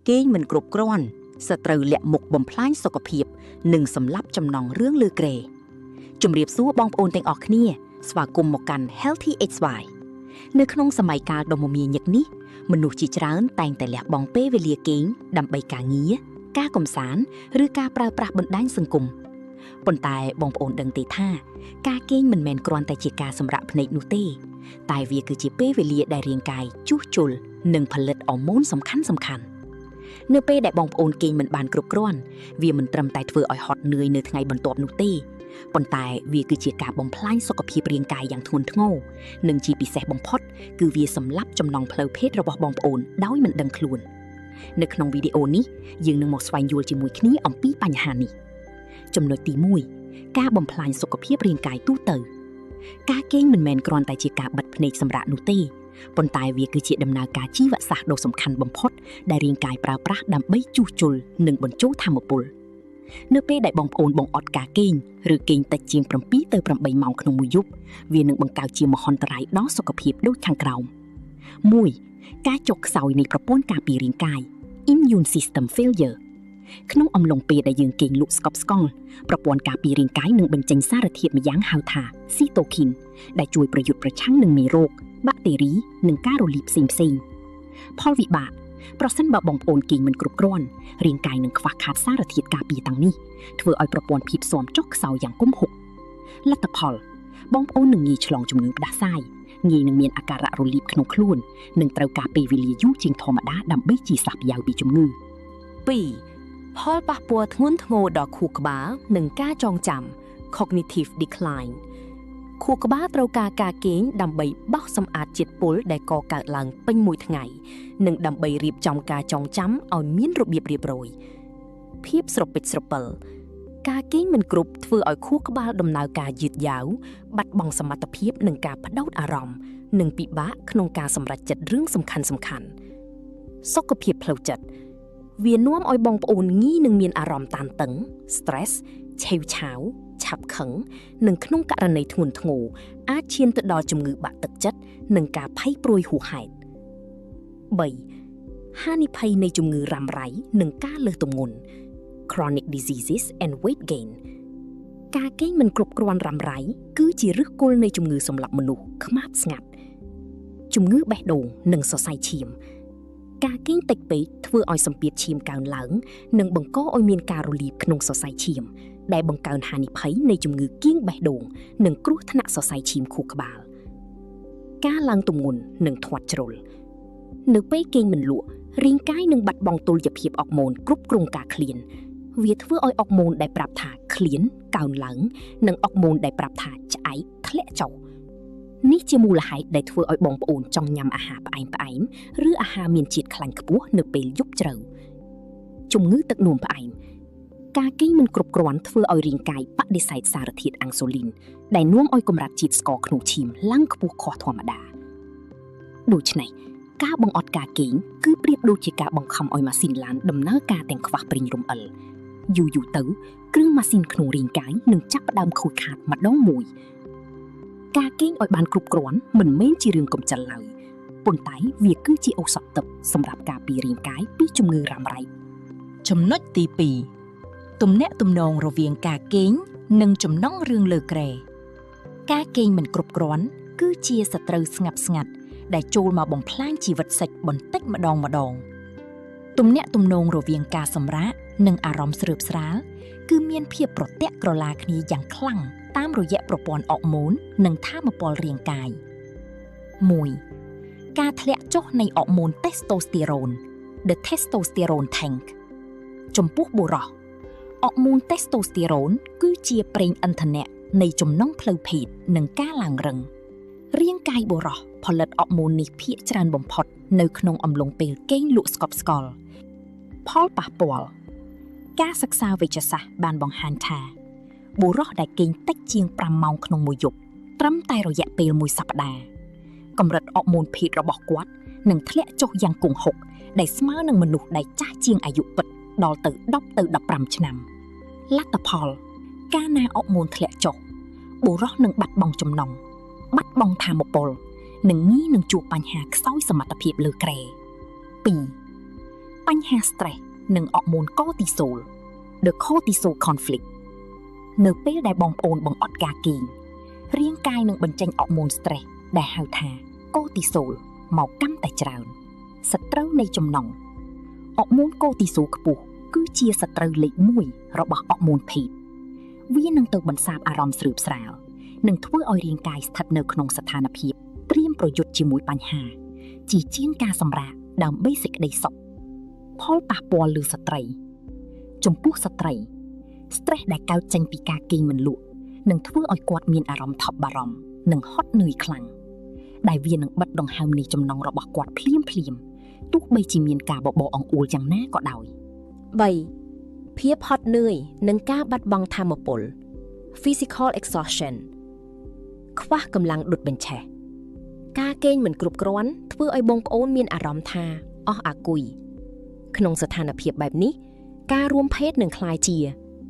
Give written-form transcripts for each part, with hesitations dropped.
គេងមិនគ្រប់គ្រាន់សត្រូវលាក់មុខបំផ្លាញសុខភាពនិងសម្លាប់ចំណងរឿងលើក្រែជំរាបសួរបងប្អូនទាំងអស់គ្នាស្វាគមន៍មកកាន់ Healthy XY នៅក្នុងសម័យកាលដ៏មមាញឹកនេះមនុស្សជាច្រើនតែងតែលះបង់ពេលវេលាគេងដើម្បីការងារការកម្សាន្តឬការប្រើប្រាស់បណ្ដាញសង្គមប៉ុន្តែបងប្អូនដឹងទេថាការគេងមិនមែនគ្រាន់តែជាការសម្រាកភ្នែកនោះទេតែវាគឺជាពេលវេលាដែលរាងកាយជួសជុលនិងផលិតអរម៉ូនសំខាន់នៅពេលដែលបងប្អូនគេងមិនបានគ្រប់គ្រាន់វាមិនត្រឹមតែធ្វើឲ្យហត់នឿយនៅថ្ងៃបន្ទាប់នោះទេប៉ុន្តែវាគឺជាការបំផ្លាញសុខភាពរាងកាយយ៉ាងធ្ងន់ធ្ងរនិងជាពិសេសបំផុតគឺវាសម្លាប់ចំណង់ផ្លូវភេទរបស់បងប្អូនដោយមិនដឹងខ្លួននៅក្នុងវីដេអូនេះយើងនឹងមកស្វែងយល់ជាមួយគ្នាអំពីបញ្ហានេះចំណុចទី1ការបំផ្លាញសុខភាពរាងកាយទូទៅការគេងមិនមែនគ្រាន់តែជាការបិទភ្នែកសម្រាកនោះទេប៉ុន្តែវាគឺជាដំណើរការជីវសាស្ត្រដ៏សំខាន់បំផុតដែលរាងកាយប្រើប្រាស់ដើម្បីជួសជុលនិងបញ្ចូលថាមពលនៅពេលដែលបងប្អូនបង្អត់ការគេងឬគេងតិចជាង7ទៅ8ម៉ោងក្នុងមួយយប់វានឹងបង្កើតជាមហន្តរាយដល់សុខភាពដូចខាងក្រោម 1. ការចុះខ្សោយនៃប្រព័ន្ធការពាររាងកាយ Immune System Failure ក្នុងអំឡុងពេលដែលយើងគេងលក់ស្កប់ស្កល់ប្រព័ន្ធការពាររាងកាយនឹងបញ្ចេញសារធាតុម្យ៉ាងហៅថា Cytokine ដែលជួយប្រយុទ្ធប្រឆាំងនឹងមេរោគបាក់តេរីនិងការរលាកផ្សេងៗផលវិបាកប្រសិនបើបងប្អូនគេងមិនគ្រប់គ្រាន់រាងកាយនឹងខ្វះខាតសារធាតុការពារទាំងនេះធ្វើឲ្យប្រព័ន្ធភាពស៊ាំចុះខ្សោយយ៉ាងគំហុកលទ្ធផលបងប្អូននឹងងាយឆ្លងជំងឺផ្ដាសាយងាយនឹងមានអាការៈរលាកក្នុងខ្លួននិងត្រូវការពេលវេលាយូរជាងធម្មតាដើម្បីជៀសផ្យាវពីជំងឺ 2. ផលប៉ះពាល់ធ្ងន់ធ្ងរដល់ខួរក្បាលនិងការចងចាំ Cognitive Decline ខួរក្បាលត្រូវការការគេងដើម្បីបោសសម្អាតជាតិពុលដែលកកើតឡើងពេញមួយថ្ងៃនិងដើម្បីរៀបចំការចងចាំឲ្យមានរបៀបរៀបរយភាពស្រពេចស្រពិលការគេងមិនគ្រប់ធ្វើឲ្យខួរក្បាលដំណើរការយឺតយ៉ាវបាត់បង់សមត្ថភាពនឹងការផ្ដោតអារម្មណ៍និងពិបាកក្នុងការសម្រេចចិត្តរឿងសំខាន់សុខភាពផ្លូវចិត្តវានាំឲ្យបងប្អូនងាយនឹងមានអារម្មណ៍តានតឹង stress ឆេវឆាវឆាប់ខឹងនិងក្នុងករណីធ្ងន់ធ្ងរអាចឈានទៅដល់ជំងឺបាក់ទឹកចិត្តនិងការភ័យព្រួយហួសហេតុ 3. ហានិភ័យនៃជំងឺរ៉ាំរ៉ៃនិងការលើសទម្ងន់ Chronic diseases and weight gain ការគេងមិនគ្រប់គ្រាន់រ៉ាំរ៉ៃគឺជាឫសគល់នៃជំងឺសម្លាប់មនុស្សខ្មាស់ស្ងាត់ជំងឺបេះដូងនិងសរសៃឈាមការគេងតិចពេកធ្វើឲ្យសម្ពាធឈាមកើនឡើងនិងបង្កឲ្យមានការរលាកក្នុងសរសៃឈាមដែលបង្កើនហានិភ័យនៃជំងឺគៀងបេះដូងនិងគ្រោះថ្នាក់សរសៃឈាមខួរក្បាលការឡើងទម្ងន់និងធាត់ជ្រុលនៅពេលគេងមិនលក់រាងកាយនឹងបាត់បង់តុល្យភាពអរម៉ូនគ្រប់គ្រងការឃ្លានវាធ្វើឲ្យអរម៉ូនដែលប្រាប់ថាឃ្លានកើនឡើងនិងអរម៉ូនដែលប្រាប់ថាឆ្អែកធ្លាក់ចុះនេះជាមូលហេតុដែលធ្វើឲ្យបងប្អូនចង់ញ៉ាំអាហារផ្អែមឬអាហារមានជាតិខ្លាញ់ខ្ពស់នៅពេលយប់ជ្រៅជំងឺទឹកនោមផ្អែមការគេងមិនគ្រប់គ្រាន់ធ្វើឲ្យរាងកាយបដិសេធសារធាតុអាំងសូលីនដែលនាំឲ្យកម្រិតជាតិស្ករក្នុងឈាមឡើងខ្ពស់ខុសធម្មតាដូច្នេះការបង្អត់ការគេងគឺប្រៀបដូចជាការបង្ខំឲ្យម៉ាស៊ីនឡានដំណើរការទាំងខ្វះប្រេងរំអិលយូរទៅគ្រឿងម៉ាស៊ីនក្នុងរាងកាយនឹងចាប់ផ្ដើមខូចខាតម្ដងមួយការគេងឲ្យបានគ្រប់គ្រាន់មិនមែនជារឿងកំចិលឡើយប៉ុន្តែវាគឺជាឱសថទិព្វសម្រាប់ការពាររាងកាយពីជំងឺរ៉ាំរ៉ៃចំណុចទី2ទំនាក់ទំនងរវាងការគេងនិងចំណង់រឿងលើក្រែការគេងមិនគ្រប់គ្រាន់គឺជាសត្រូវស្ងាត់ស្ងាត់ដែលចូលមកបំផ្លាញជីវិតសិចបន្តិចម្ដងទំនាក់ទំនងរវាងការសម្រាកនិងអារម្មណ៍ស្រើបស្រាលគឺមានភាពប្រទាក់ក្រឡាគ្នាយ៉ាងខ្លាំងតាមរយៈប្រព័ន្ធអរម៉ូននិងថាមពលរាងកាយ 1. ការធ្លាក់ចុះនៃអរម៉ូនតេស្តូស្តេរ៉ូន The testosterone tank ចំពោះបុរសអរម៉ូនតេស្តូស្តេរ៉ូនគឺជាប្រេងឥន្ធនៈនៃចំណង់ផ្លូវភេទនិងការឡើងរឹងរាងកាយបុរសផលិតអរម៉ូននេះភាគច្រើនបំផុតនៅក្នុងអំឡុងពេលគេងលក់ស្កប់ស្កល់ផលប៉ះពាល់ការសិក្សាវេជ្ជសាស្ត្របានបង្ហាញថាបុរសដែលគេងតិចជាង5ម៉ោងក្នុងមួយយប់ត្រឹមតែរយៈពេលមួយសប្តាហ៍កម្រិតអរម៉ូនភេទរបស់គាត់នឹងធ្លាក់ចុះយ៉ាងគំហុកដែលស្មើនឹងមនុស្សដែលចាស់ជាងអាយុពិតដល់ទៅ10ទៅ15ឆ្នាំលទ្ធផលកាលណាអរម៉ូនធ្លាក់ចុះបុរសនឹងបាត់បង់ចំណង់បាត់បង់ថាមពលនិងងាយនឹងជួបបញ្ហាខ្សោយសមត្ថភាពលើក្រែ 2. បញ្ហា stress និងអរម៉ូន cortisol the cortisol conflict នៅពេលដែលបងប្អូនបង្អត់ការគេងរាងកាយនឹងបញ្ចេញអរម៉ូន stress ដែលហៅថា cortisol មកកាន់តែច្រើនសត្រូវនៃចំណង់អរម៉ូន cortisol ខ្ពស់គឺជាសត្រូវលេខ1របស់អរម៉ូនភេទវានឹងទៅបន្សាបអារម្មណ៍ស្រើបស្រាលនិងធ្វើឲ្យរាងកាយស្ថិតនៅក្នុងស្ថានភាពត្រៀមប្រយុទ្ធជាមួយបញ្ហាជាជាងការសម្រាកដើម្បីសេចក្តីសុខផលប៉ះពាល់លើស្ត្រីចំពោះស្ត្រី stress ដែលកើតចេញពីការគេងមិនលក់នឹងធ្វើឲ្យគាត់មានអារម្មណ៍ថប់បារម្ភនិងហត់នឿយខ្លាំងដែលវានឹងបិទដង្ហើមនៃចំណង់របស់គាត់ភ្លាមទោះបីជាមានការបបោអង្អួលយ៉ាងណាក៏ដោយ 3. ភាពហត់នឿយនិងការបាត់បង់ថាមពល physical exhaustion ខ្វះកម្លាំងដុតបញ្ឆេះការគេងមិនគ្រប់គ្រាន់ធ្វើឲ្យបងប្អូនមានអារម្មណ៍ថាអស់អាគុយក្នុងស្ថានភាពបែបនេះការរួមភេទនឹងក្លាយជា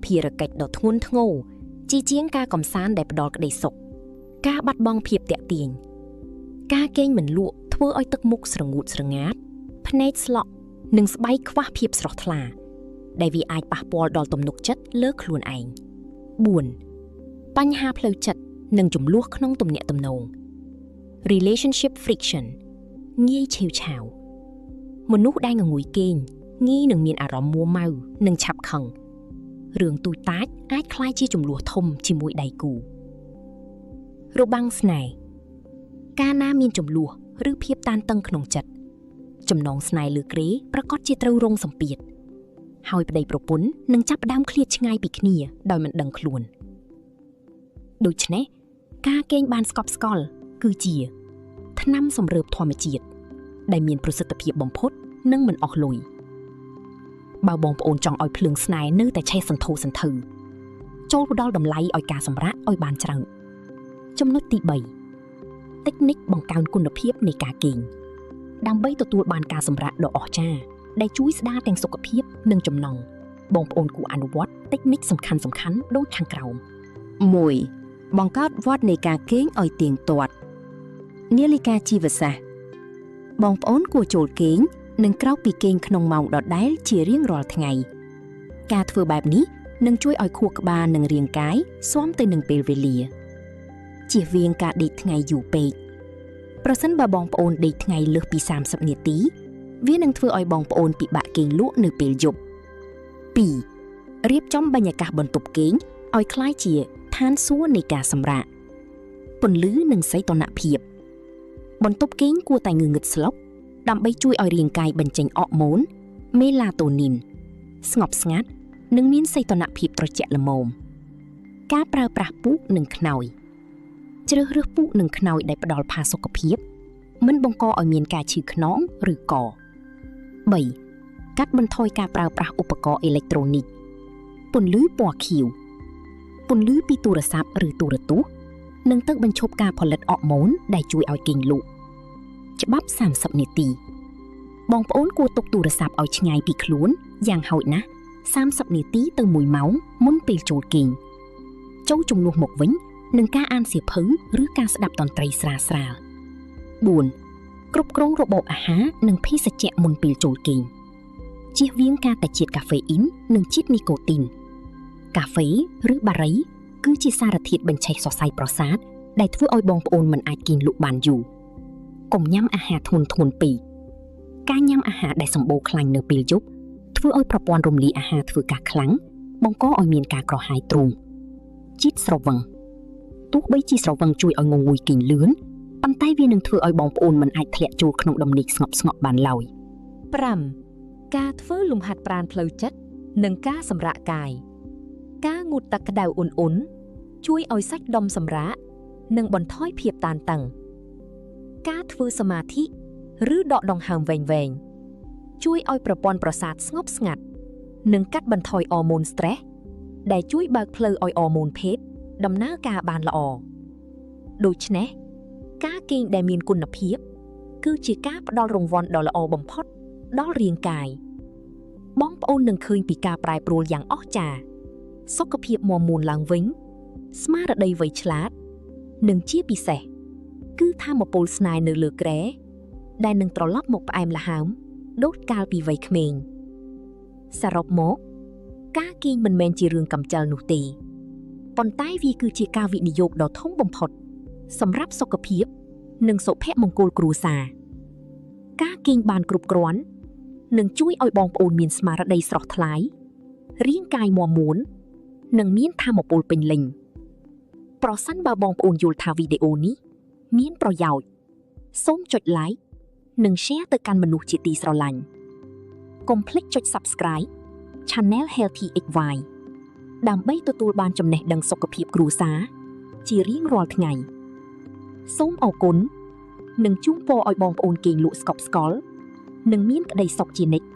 ភារកិច្ចដ៏ធ្ងន់ធ្ងរជាងការកំសាន្តដែលផ្ដល់ក្តីសុខការបាត់បង់ភាពតាក់ទាញការគេងមិនលក់ធ្វើឲ្យទឹកមុខស្រងូតស្រងាតភ្នែកស្លក់និងស្បែកខ្វះភាពស្រស់ថ្លាដែលវាអាចប៉ះពាល់ដល់ទំនុកចិត្តលើខ្លួនឯង 4. បញ្ហាផ្លូវចិត្តនិងជម្លោះក្នុងទំនាក់ទំនង relationship friction ងាយឆេវឆាវមនុស្សដែលងងុយគេងងាយនឹងមានអារម្មណ៍មួម៉ៅនិងឆាប់ខឹងរឿងទូចតាចអាចក្លាយជាជម្លោះធំជាមួយដៃគូរបាំងស្នេហ៍កាលណាមានជម្លោះឬភាពតានតឹងក្នុងចិត្តចំណងស្នេហ៍លើក្រេប្រកាសជាត្រូវរងសម្ពាធហើយប្តីប្រពន្ធនឹងចាប់ផ្ដើមឃ្លាតឆ្ងាយពីគ្នាដោយមិនដឹងខ្លួនដូច្នេះការគេងបានស្កប់ស្កល់គឺជាថ្នាំសម្រើបធម្មជាតិដែលមានប្រសិទ្ធភាពបំផុតនិងមិនអស់លុយបើបងប្អូនចង់ឲ្យភ្លើងស្នេហ៍នៅតែឆេះសន្ធោសន្ធៅចូលផ្ដល់តម្លៃឲ្យការសម្រាកឲ្យបានច្រើនចំណុចទី3តិចនិចបង្កើនគុណភាពនៃការគេងដើម្បីទទួលបានការសម្រាកដ៏អស្ចារ្យដែលជួយស្ដារទាំងសុខភាពនិងចំណង់បងប្អូនគួរអនុវត្តតិចនិចសំខាន់ដូចខាងក្រោម 1. បង្កើតវដ្តនៃការគេងឲ្យទៀងទាត់នាឡិកាជីវសាស្ត្របងប្អូនគួរចូលគេងនិងក្រោកពីគេងក្នុងម៉ោងដដែលជារៀងរាល់ថ្ងៃការធ្វើបែបនេះនឹងជួយឲ្យខួរក្បាលនិងរាងកាយស៊ាំទៅនឹងពេលវេលាជៀសវាងការដេកថ្ងៃយូរពេកប្រសិនបើបងប្អូនដេកថ្ងៃលើសពី30នាទីវានឹងធ្វើឲ្យបងប្អូនពិបាកគេងលក់នៅពេលយប់ 2. រៀបចំបរិយាកាសបន្ទប់គេងឲ្យคล้ายជាឋានសួគ៌នៃការសម្រាកពន្លឺនិងសីតុណ្ហភាពបន្ទប់គេងគួរតែងងឹតស្លុបដើម្បីជួយឲ្យរាងកាយបញ្ចេញអរម៉ូនមេឡាតូនីនស្ងប់ស្ងាត់និងមានសីតុណ្ហភាពត្រជាក់ល្មមការប្រើប្រាស់ពូកនិងខ្នើយជ្រើសរើសពូកនិងខ្នើយដែលផ្ដល់ផាសុកភាពមិនបង្កឲ្យមានការឈឺខ្នងឬក 3. កាត់បន្ថយការប្រើប្រាស់ឧបករណ៍អេឡិចត្រូនិកពន្លឺពណ៌ខៀវពន្លឺពីទូរស័ព្ទឬទូរទស្សន៍នឹងទៅបញ្ឈប់ការផលិតអរម៉ូនដែលជួយឲ្យគេងលក់ច្បាប់30នាទីបងប្អូនគួរទុកទូរស័ព្ទឲ្យឆ្ងាយពីខ្លួនយ៉ាងហោចណាស់30នាទីទៅ1ម៉ោងមុនពេលចូលគេងចូលជំនួសមកវិញនឹងការអានសៀវភៅឬការស្ដាប់តន្ត្រីស្រាល 4. គ្រប់គ្រងរបបអាហារនិងភេសជ្ជៈមុនពេលចូលគេងជៀសវាងការតែជាតិកាហ្វេអ៊ីននិងជាតិនីកូទីនកាហ្វេឬបារីគឺជាសារធាតុបញ្ឆេះសរសៃប្រសាទដែលធ្វើឲ្យបងប្អូនមិនអាចគេងលក់បានយូរកុំញ៉ាំអាហារធ្ងន់ពេកការញ៉ាំអាហារដែលសម្បូរខ្លាញ់នៅពេលយប់ធ្វើឲ្យប្រព័ន្ធរំលាយអាហារធ្វើការខ្លាំងបង្កឲ្យមានការក្រហាយទ្រូងជាតិស្រវឹងទោះបីជាស្រវឹងជួយឲ្យងងុយគេងលឿនប៉ុន្តែវានឹងធ្វើឲ្យបងប្អូនមិនអាចធ្លាក់ចូលក្នុងដំណេកស្ងប់បានឡើយ 5. ការធ្វើលំហាត់ប្រាណផ្លូវចិត្តនិងការសម្រាកកាយការងូតទឹកក្តៅអ៊ុនជួយឲ្យសាច់ដុំសម្រាកនិងបន្ថយភាពតានតឹងការធ្វើសមាធិឬដកដង្ហើមវែងជួយឲ្យប្រព័ន្ធប្រសាទស្ងប់ស្ងាត់និងកាត់បន្ថយអរម៉ូន stress ដែលជួយបើកផ្លូវឲ្យអរម៉ូនភេទដំណើរការបានល្អដូច្នេះការគេងដែលមានគុណភាពគឺជាការផ្ដល់រង្វាន់ដ៏ល្អបំផុតដល់រាងកាយបងប្អូននឹងឃើញពីការប្រែប្រួលយ៉ាងអស្ចារ្យសុខភាពមាំមួនឡើងវិញស្មារតីវៃឆ្លាតនិងជាពិសេសគឺថាមពលស្នេហ៍នៅលើគ្រែដែលនឹងត្រឡប់មកផ្អែមល្ហើម ដូចកាលពីវ័យក្មេងសរុបមកការគេងមិនមែនជារឿងកំចិលនោះទេប៉ុន្តែវាគឺជាការវិនិយោគដ៏ធំបំផុតសម្រាប់សុខភាពនិងសុភមង្គលគ្រួសារការគេងបានគ្រប់គ្រាន់នឹងជួយឲ្យបងប្អូនមានស្មារតីស្រស់ថ្លារាងកាយមាំមួននិងមានថាមពលពេញលេញប្រសិនបើបងប្អូនយល់ថាវីដេអូនេះមានប្រយោជន៍សូមចុច like និង share ទៅកាន់មនុស្សជាទីស្រឡាញ់កុំភ្លេចចុច subscribe Channel Healthy XY ដើម្បីទទួលបានចំណេះដឹងសុខភាពគ្រួសារជារៀងរាល់ថ្ងៃសូមអរគុណនិងជូនពរឲ្យបងប្អូនគេងលក់ស្កប់ស្កល់និងមានក្តីសុខជានិច្ច